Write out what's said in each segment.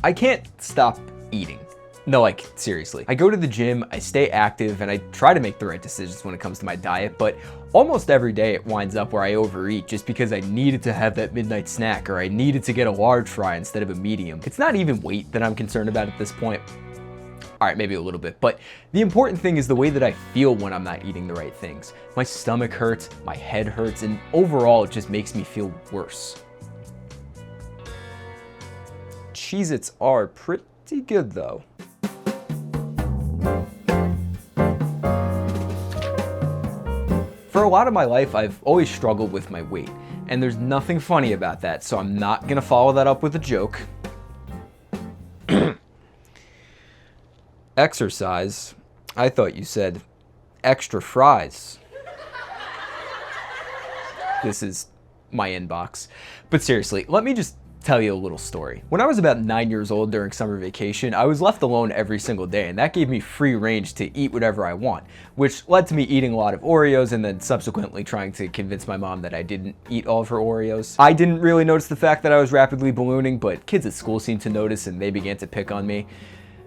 I can't stop eating. No, like, seriously. I go to the gym, I stay active, and I try to make the right decisions when it comes to my diet, but almost every day it winds up where I overeat just because I needed to have that midnight snack, or I needed to get a large fry instead of a medium. It's not even weight that I'm concerned about at this point. All right, maybe a little bit, but the important thing is the way that I feel when I'm not eating the right things. My stomach hurts, my head hurts, and overall it just makes me feel worse. Cheez-Its are pretty good though. For a lot of my life, I've always struggled with my weight, and there's nothing funny about that, so I'm not gonna follow that up with a joke. Exercise? I thought you said extra fries. This is my inbox. But seriously, let me just tell you a little story. When I was about 9 years old during summer vacation, I was left alone every single day, and that gave me free range to eat whatever I want, which led to me eating a lot of Oreos and then subsequently trying to convince my mom that I didn't eat all of her Oreos. I didn't really notice the fact that I was rapidly ballooning, but kids at school seemed to notice and they began to pick on me.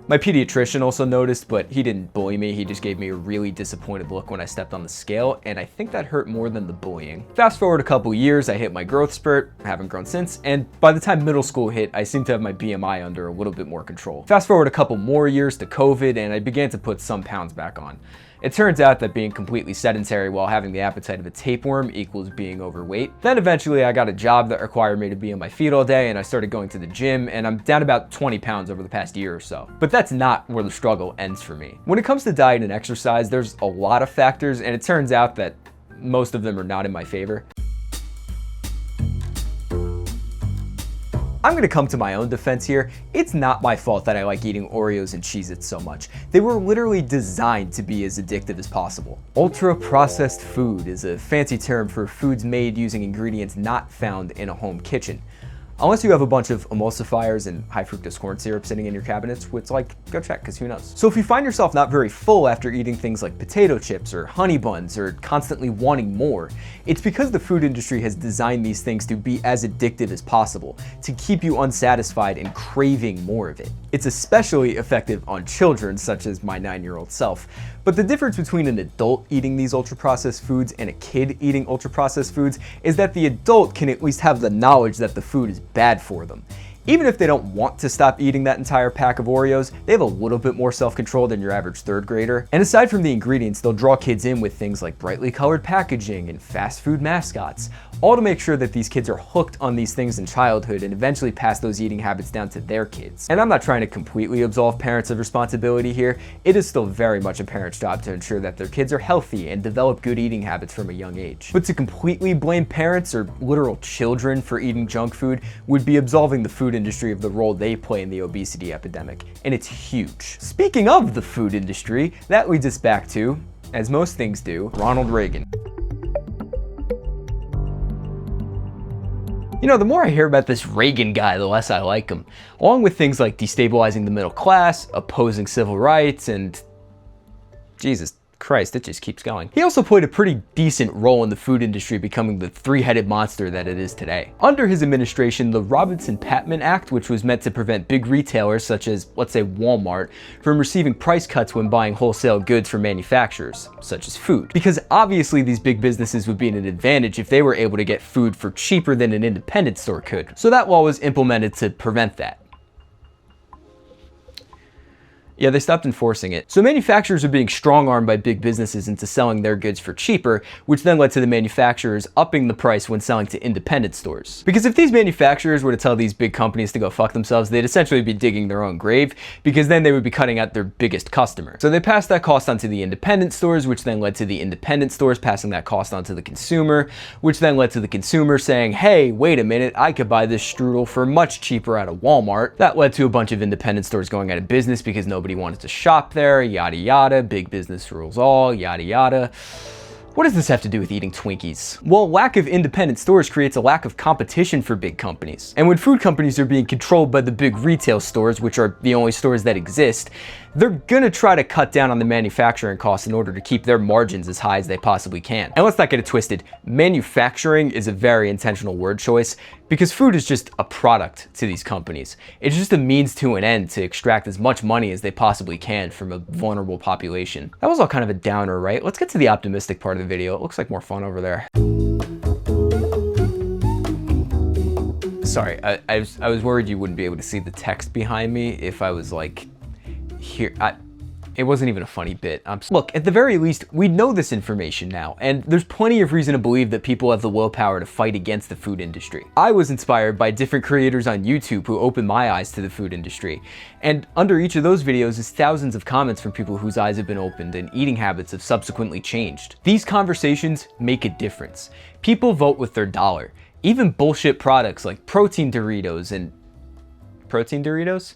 My pediatrician also noticed, but he didn't bully me. He just gave me a really disappointed look when I stepped on the scale, and I think that hurt more than the bullying. Fast forward a couple years, I hit my growth spurt, haven't grown since, and by the time middle school hit, I seemed to have my BMI under a little bit more control. Fast forward a couple more years to COVID, and I began to put some pounds back on. It turns out that being completely sedentary while having the appetite of a tapeworm equals being overweight. Then eventually I got a job that required me to be on my feet all day, and I started going to the gym, and I'm down about 20 pounds over the past year or so. But that's not where the struggle ends for me. When it comes to diet and exercise, there's a lot of factors, and it turns out that most of them are not in my favor. I'm gonna come to my own defense here. It's not my fault that I like eating Oreos and Cheez-Its so much. They were literally designed to be as addictive as possible. Ultra-processed food is a fancy term for foods made using ingredients not found in a home kitchen. Unless you have a bunch of emulsifiers and high fructose corn syrup sitting in your cabinets, which, like, go check, because who knows. So if you find yourself not very full after eating things like potato chips or honey buns or constantly wanting more, it's because the food industry has designed these things to be as addictive as possible, to keep you unsatisfied and craving more of it. It's especially effective on children, such as my 9-year-old self. But the difference between an adult eating these ultra-processed foods and a kid eating ultra-processed foods is that the adult can at least have the knowledge that the food is bad for them. Even if they don't want to stop eating that entire pack of Oreos, they have a little bit more self-control than your average third grader. And aside from the ingredients, they'll draw kids in with things like brightly colored packaging and fast food mascots, all to make sure that these kids are hooked on these things in childhood and eventually pass those eating habits down to their kids. And I'm not trying to completely absolve parents of responsibility here. It is still very much a parent's job to ensure that their kids are healthy and develop good eating habits from a young age. But to completely blame parents or literal children for eating junk food would be absolving the food industry of the role they play in the obesity epidemic, and it's huge. Speaking of the food industry, that leads us back to, as most things do, Ronald Reagan. You know, the more I hear about this Reagan guy, the less I like him. Along with things like destabilizing the middle class, opposing civil rights, and Jesus Christ, it just keeps going. He also played a pretty decent role in the food industry becoming the three-headed monster that it is today. Under his administration, the Robinson-Patman Act, which was meant to prevent big retailers such as, let's say, Walmart, from receiving price cuts when buying wholesale goods from manufacturers, such as food. Because obviously these big businesses would be at an advantage if they were able to get food for cheaper than an independent store could. So that law was implemented to prevent that. Yeah, they stopped enforcing it. So manufacturers are being strong-armed by big businesses into selling their goods for cheaper, which then led to the manufacturers upping the price when selling to independent stores. Because if these manufacturers were to tell these big companies to go fuck themselves, they'd essentially be digging their own grave, because then they would be cutting out their biggest customer. So they passed that cost onto the independent stores, which then led to the independent stores passing that cost onto the consumer, which then led to the consumer saying, hey, wait a minute, I could buy this strudel for much cheaper out of Walmart. That led to a bunch of independent stores going out of business because nobody wanted to shop there, yada yada, big business rules all, yada yada. What does this have to do with eating Twinkies? Well, lack of independent stores creates a lack of competition for big companies. And when food companies are being controlled by the big retail stores, which are the only stores that exist, they're gonna try to cut down on the manufacturing costs in order to keep their margins as high as they possibly can. And let's not get it twisted, manufacturing is a very intentional word choice. Because food is just a product to these companies. It's just a means to an end to extract as much money as they possibly can from a vulnerable population. That was all kind of a downer, right? Let's get to the optimistic part of the video. It looks like more fun over there. Sorry, I was worried you wouldn't be able to see the text behind me if I was like here. It wasn't even a funny bit. Look, at the very least, we know this information now, and there's plenty of reason to believe that people have the willpower to fight against the food industry. I was inspired by different creators on YouTube who opened my eyes to the food industry, and under each of those videos is thousands of comments from people whose eyes have been opened and eating habits have subsequently changed. These conversations make a difference. People vote with their dollar. Even bullshit products like protein Doritos and... Protein Doritos?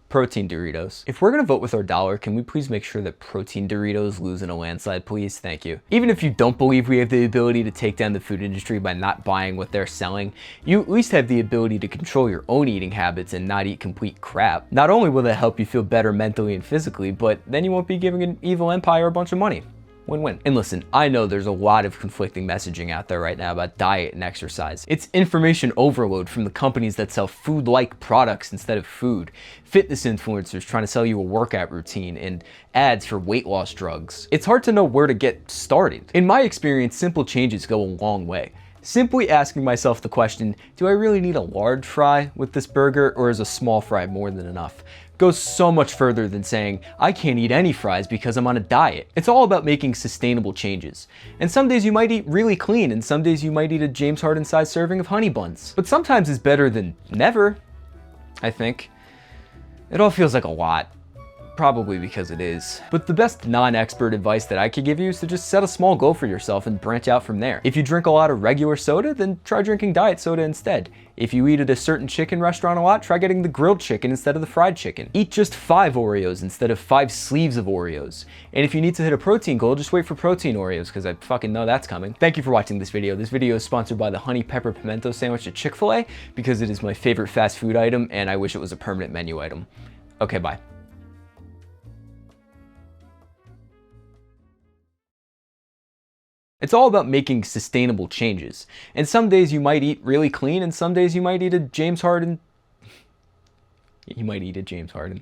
Protein Doritos. If we're gonna vote with our dollar, can we please make sure that protein Doritos lose in a landslide, please? Thank you. Even if you don't believe we have the ability to take down the food industry by not buying what they're selling, you at least have the ability to control your own eating habits and not eat complete crap. Not only will that help you feel better mentally and physically, but then you won't be giving an evil empire a bunch of money. Win-win. And listen, I know there's a lot of conflicting messaging out there right now about diet and exercise. It's information overload from the companies that sell food-like products instead of food, fitness influencers trying to sell you a workout routine, and ads for weight loss drugs. It's hard to know where to get started. In my experience, simple changes go a long way. Simply asking myself the question, do I really need a large fry with this burger, or is a small fry more than enough? Goes so much further than saying, I can't eat any fries because I'm on a diet. It's all about making sustainable changes. And some days you might eat really clean, and some days you might eat a James Harden-sized serving of honey buns. But sometimes it's better than never, I think. It all feels like a lot. Probably because it is. But the best non-expert advice that I could give you is to just set a small goal for yourself and branch out from there. If you drink a lot of regular soda, then try drinking diet soda instead. If you eat at a certain chicken restaurant a lot, try getting the grilled chicken instead of the fried chicken. Eat just 5 Oreos instead of 5 sleeves of Oreos. And if you need to hit a protein goal, just wait for protein Oreos, because I fucking know that's coming. Thank you for watching this video. This video is sponsored by the honey pepper pimento sandwich at Chick-fil-A, because it is my favorite fast food item, and I wish it was a permanent menu item. Okay, bye. It's all about making sustainable changes. And some days you might eat really clean, and some days you might eat a James Harden. You might eat a James Harden.